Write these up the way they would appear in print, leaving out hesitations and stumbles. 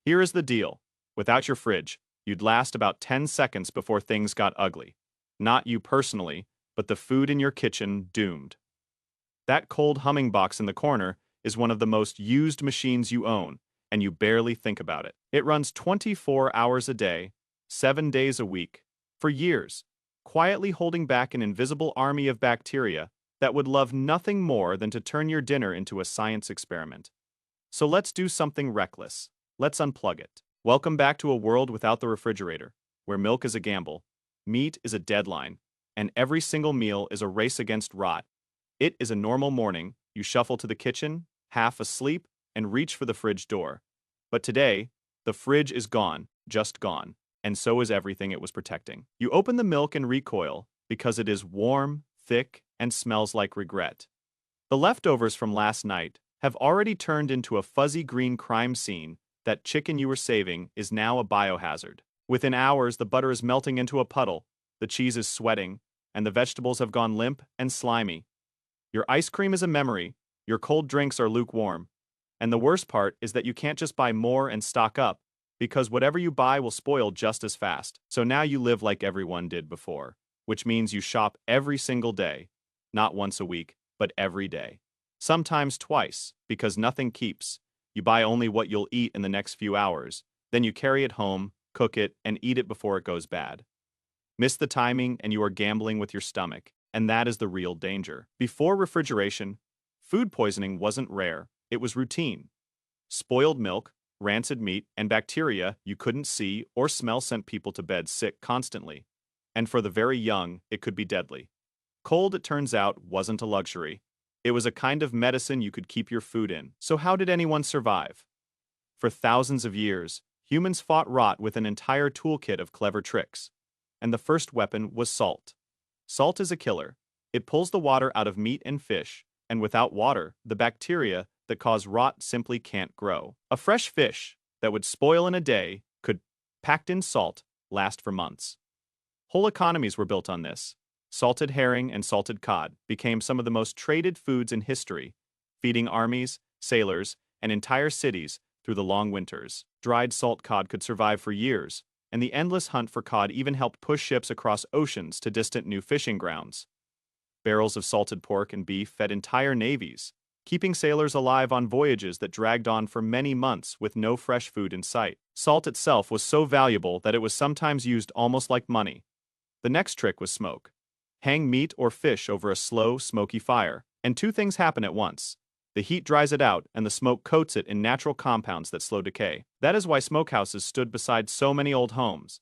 Here is the deal. Without your fridge, you'd last about 10 seconds before things got ugly. Not you personally, but the food in your kitchen doomed. That cold humming box in the corner is one of the most used machines you own, and you barely think about it. It runs 24 hours a day, 7 days a week, for years, quietly holding back an invisible army of bacteria that would love nothing more than to turn your dinner into a science experiment. So let's do something reckless. Let's unplug it. Welcome back to a world without the refrigerator, where milk is a gamble, meat is a deadline, and every single meal is a race against rot. It is a normal morning, you shuffle to the kitchen, half asleep, and reach for the fridge door. But today, the fridge is gone, just gone, and so is everything it was protecting. You open the milk and recoil, because it is warm, thick, and smells like regret. The leftovers from last night have already turned into a fuzzy green crime scene. That chicken you were saving is now a biohazard. Within hours, the butter is melting into a puddle, the cheese is sweating, and the vegetables have gone limp and slimy. Your ice cream is a memory, your cold drinks are lukewarm. And the worst part is that you can't just buy more and stock up, because whatever you buy will spoil just as fast. So now you live like everyone did before, which means you shop every single day, not once a week, but every day. Sometimes twice, because nothing keeps. You buy only what you'll eat in the next few hours, then you carry it home, cook it, and eat it before it goes bad. Miss the timing and you are gambling with your stomach, and that is the real danger. Before refrigeration, food poisoning wasn't rare, it was routine. Spoiled milk, rancid meat, and bacteria you couldn't see or smell sent people to bed sick constantly. And for the very young, it could be deadly. Cold, it turns out, wasn't a luxury. It was a kind of medicine you could keep your food in. So how did anyone survive? For thousands of years, humans fought rot with an entire toolkit of clever tricks. And the first weapon was salt. Salt is a killer. It pulls the water out of meat and fish, and without water, the bacteria that cause rot simply can't grow. A fresh fish that would spoil in a day could, packed in salt, last for months. Whole economies were built on this. Salted herring and salted cod became some of the most traded foods in history, feeding armies, sailors, and entire cities through the long winters. Dried salt cod could survive for years, and the endless hunt for cod even helped push ships across oceans to distant new fishing grounds. Barrels of salted pork and beef fed entire navies, keeping sailors alive on voyages that dragged on for many months with no fresh food in sight. Salt itself was so valuable that it was sometimes used almost like money. The next trick was smoke. Hang meat or fish over a slow, smoky fire, and two things happen at once. The heat dries it out, and the smoke coats it in natural compounds that slow decay. That is why smokehouses stood beside so many old homes.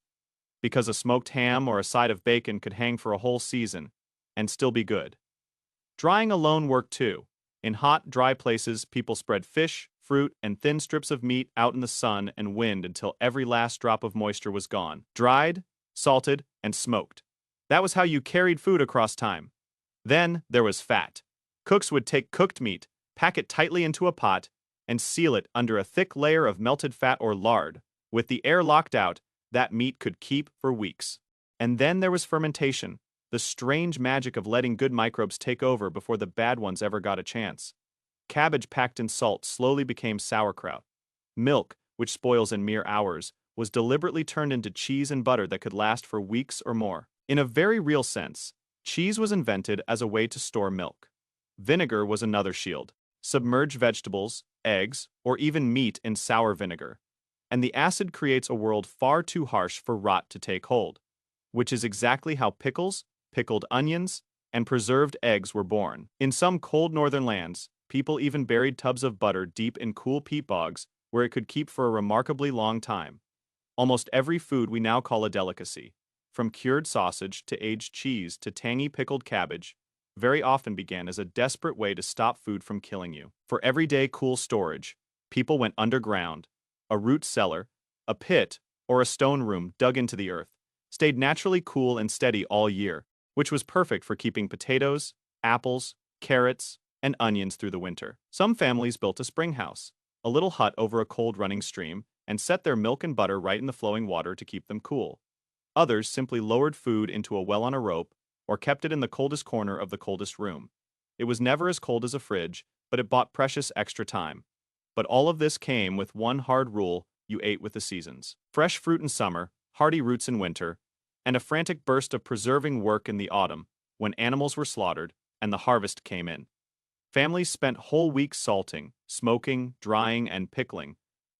Because a smoked ham or a side of bacon could hang for a whole season, and still be good. Drying alone worked too. In hot, dry places, people spread fish, fruit, and thin strips of meat out in the sun and wind until every last drop of moisture was gone. Dried, salted, and smoked. That was how you carried food across time. Then there was fat. Cooks would take cooked meat, pack it tightly into a pot, and seal it under a thick layer of melted fat or lard. With the air locked out, that meat could keep for weeks. And then there was fermentation, the strange magic of letting good microbes take over before the bad ones ever got a chance. Cabbage packed in salt slowly became sauerkraut. Milk, which spoils in mere hours, was deliberately turned into cheese and butter that could last for weeks or more. In a very real sense, cheese was invented as a way to store milk. Vinegar was another shield. Submerge vegetables, eggs, or even meat in sour vinegar. And the acid creates a world far too harsh for rot to take hold. Which is exactly how pickles, pickled onions, and preserved eggs were born. In some cold northern lands, people even buried tubs of butter deep in cool peat bogs where it could keep for a remarkably long time. Almost every food we now call a delicacy, from cured sausage to aged cheese to tangy pickled cabbage, very often began as a desperate way to stop food from killing you. For everyday cool storage, people went underground. A root cellar, a pit, or a stone room dug into the earth stayed naturally cool and steady all year, which was perfect for keeping potatoes, apples, carrots, and onions through the winter. Some families built a spring house, a little hut over a cold running stream, and set their milk and butter right in the flowing water to keep them cool. Others simply lowered food into a well on a rope or kept it in the coldest corner of the coldest room. It was never as cold as a fridge, but it bought precious extra time. But all of this came with one hard rule: you ate with the seasons. Fresh fruit in summer, hearty roots in winter, and a frantic burst of preserving work in the autumn, when animals were slaughtered and the harvest came in. Families spent whole weeks salting, smoking, drying, and pickling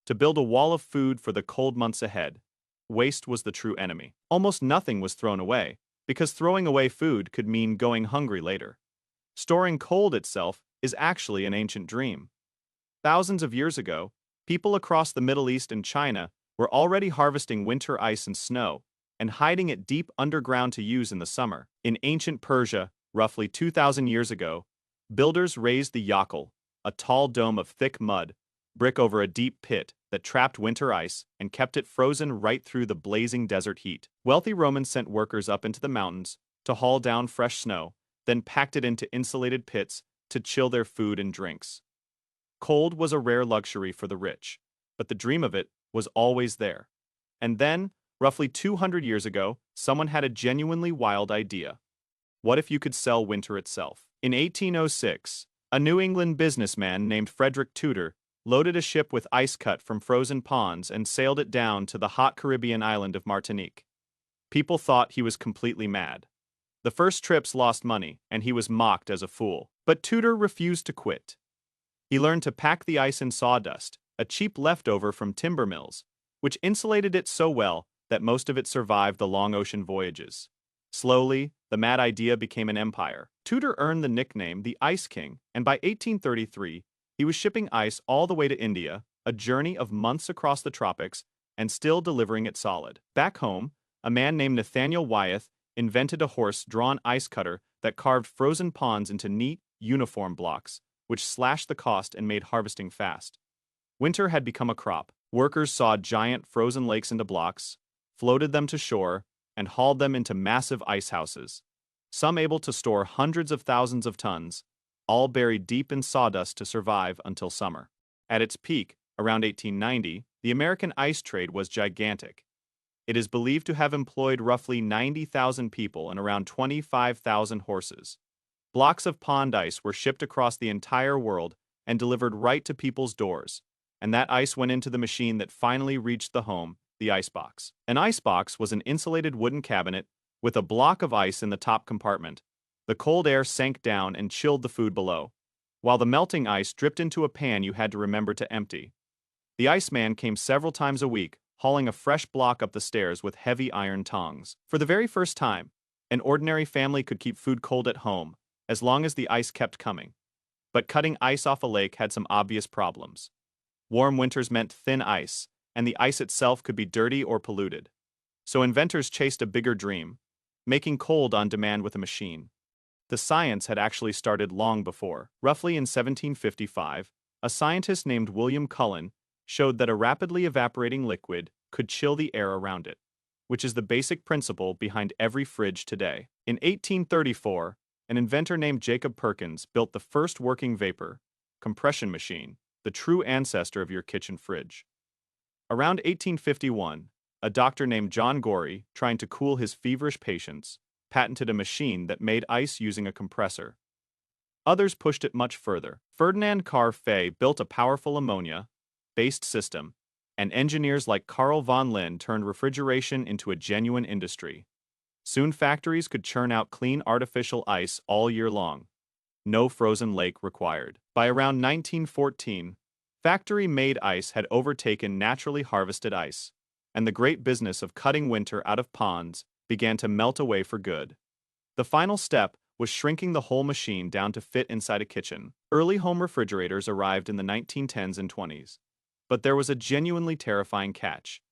to build a wall of food for the cold months ahead. Waste was the true enemy. Almost nothing was thrown away, because throwing away food could mean going hungry later. Storing cold itself is actually an ancient dream. Thousands of years ago, people across the Middle East and China were already harvesting winter ice and snow and hiding it deep underground to use in the summer. In ancient Persia, roughly 2,000 years ago, builders raised the yakul, a tall dome of thick mud, brick over a deep pit that trapped winter ice and kept it frozen right through the blazing desert heat. Wealthy Romans sent workers up into the mountains to haul down fresh snow, then packed it into insulated pits to chill their food and drinks. Cold was a rare luxury for the rich, but the dream of it was always there. And then, roughly 200 years ago, someone had a genuinely wild idea. What if you could sell winter itself? In 1806, a New England businessman named Frederick Tudor loaded a ship with ice cut from frozen ponds and sailed it down to the hot Caribbean island of Martinique. People thought he was completely mad. The first trips lost money, and he was mocked as a fool. But Tudor refused to quit. He learned to pack the ice in sawdust, a cheap leftover from timber mills, which insulated it so well that most of it survived the long ocean voyages. Slowly, the mad idea became an empire. Tudor earned the nickname the Ice King, and by 1833, he was shipping ice all the way to India, a journey of months across the tropics, and still delivering it solid. Back home, a man named Nathaniel Wyeth invented a horse-drawn ice cutter that carved frozen ponds into neat, uniform blocks, which slashed the cost and made harvesting fast. Winter had become a crop. Workers sawed giant frozen lakes into blocks, floated them to shore, and hauled them into massive ice houses, some able to store hundreds of thousands of tons, all buried deep in sawdust to survive until summer. At its peak, around 1890, the American ice trade was gigantic. It is believed to have employed roughly 90,000 people and around 25,000 horses. Blocks of pond ice were shipped across the entire world and delivered right to people's doors, and that ice went into the machine that finally reached the home, the icebox. An icebox was an insulated wooden cabinet with a block of ice in the top compartment. The cold air sank down and chilled the food below, while the melting ice dripped into a pan you had to remember to empty. The Iceman came several times a week, hauling a fresh block up the stairs with heavy iron tongs. For the very first time, an ordinary family could keep food cold at home, as long as the ice kept coming. But cutting ice off a lake had some obvious problems. Warm winters meant thin ice, and the ice itself could be dirty or polluted. So inventors chased a bigger dream, making cold on demand with a machine. The science had actually started long before. Roughly in 1755, a scientist named William Cullen showed that a rapidly evaporating liquid could chill the air around it, which is the basic principle behind every fridge today. In 1834, an inventor named Jacob Perkins built the first working vapor compression machine, the true ancestor of your kitchen fridge. Around 1851, a doctor named John Gorey, trying to cool his feverish patients, patented a machine that made ice using a compressor. Others pushed it much further. Ferdinand Carr Fay built a powerful ammonia-based system, and engineers like Carl von Linn turned refrigeration into a genuine industry. Soon factories could churn out clean artificial ice all year long. No frozen lake required. By around 1914, factory-made ice had overtaken naturally harvested ice, and the great business of cutting winter out of ponds began to melt away for good. The final step was shrinking the whole machine down to fit inside a kitchen. Early home refrigerators arrived in the 1910s and 20s, but there was a genuinely terrifying catch.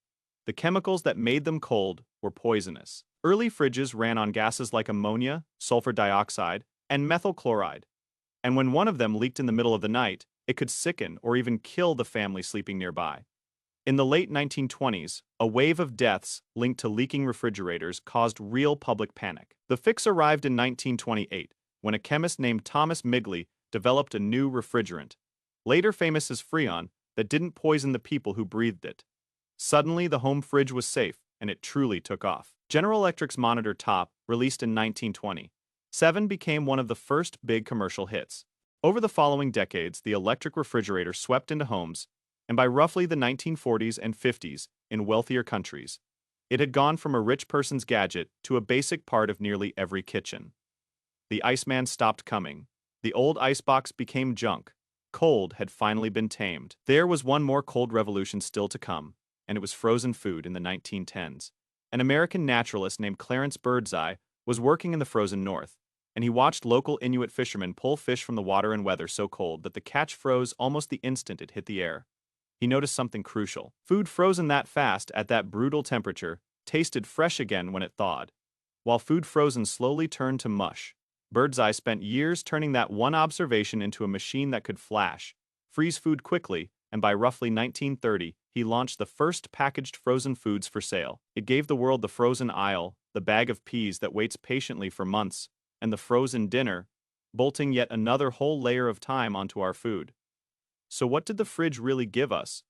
The chemicals that made them cold were poisonous. Early fridges ran on gases like ammonia, sulfur dioxide, and methyl chloride, and when one of them leaked in the middle of the night, it could sicken or even kill the family sleeping nearby. In the late 1920s, a wave of deaths linked to leaking refrigerators caused real public panic. The fix arrived in 1928, when a chemist named Thomas Migley developed a new refrigerant, later famous as Freon, that didn't poison the people who breathed it. Suddenly, the home fridge was safe, and it truly took off. General Electric's Monitor Top, released in 1927, became one of the first big commercial hits. Over the following decades, the electric refrigerator swept into homes, and by roughly the 1940s and 50s, in wealthier countries, it had gone from a rich person's gadget to a basic part of nearly every kitchen. The Iceman stopped coming. The old icebox became junk. Cold had finally been tamed. There was one more cold revolution still to come, and it was frozen food in the 1910s. An American naturalist named Clarence Birdseye was working in the frozen north, and he watched local Inuit fishermen pull fish from the water in weather so cold that the catch froze almost the instant it hit the air. He noticed something crucial. Food frozen that fast at that brutal temperature tasted fresh again when it thawed, while food frozen slowly turned to mush. Birdseye spent years turning that one observation into a machine that could freeze food quickly, and by roughly 1930, he launched the first packaged frozen foods for sale. It gave the world the frozen aisle, the bag of peas that waits patiently for months, and the frozen dinner, bolting yet another whole layer of time onto our food. So what did the fridge really give us?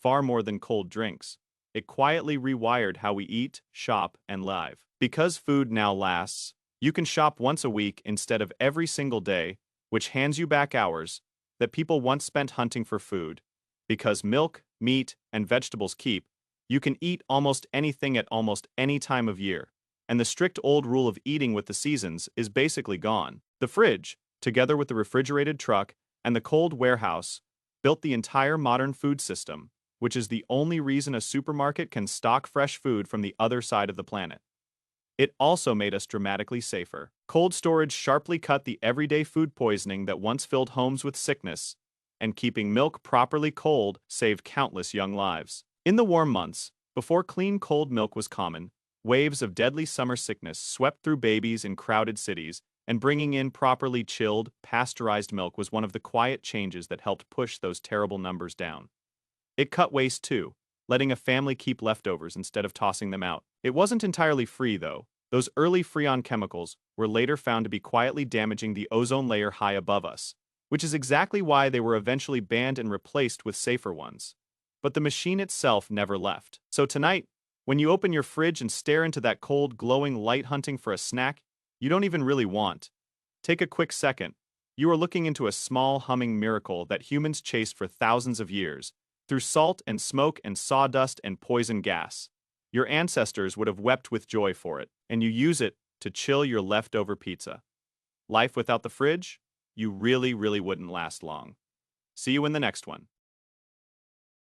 Far more than cold drinks. It quietly rewired how we eat, shop, and live. Because food now lasts, you can shop once a week instead of every single day, which hands you back hours that people once spent hunting for food. Because milk, meat, and vegetables keep, you can eat almost anything at almost any time of year. And the strict old rule of eating with the seasons is basically gone. The fridge, together with the refrigerated truck and the cold warehouse, built the entire modern food system, which is the only reason a supermarket can stock fresh food from the other side of the planet. It also made us dramatically safer. Cold storage sharply cut the everyday food poisoning that once filled homes with sickness, and keeping milk properly cold saved countless young lives. In the warm months, before clean cold milk was common, waves of deadly summer sickness swept through babies in crowded cities, and bringing in properly chilled, pasteurized milk was one of the quiet changes that helped push those terrible numbers down. It cut waste too, letting a family keep leftovers instead of tossing them out. It wasn't entirely free, though. Those early Freon chemicals were later found to be quietly damaging the ozone layer high above us, which is exactly why they were eventually banned and replaced with safer ones. But the machine itself never left. So tonight, when you open your fridge and stare into that cold, glowing light hunting for a snack you don't even really want, take a quick second. You are looking into a small, humming miracle that humans chased for thousands of years, through salt and smoke and sawdust and poison gas. Your ancestors would have wept with joy for it, and you use it to chill your leftover pizza. Life without the fridge? You really wouldn't last long. See you in the next one.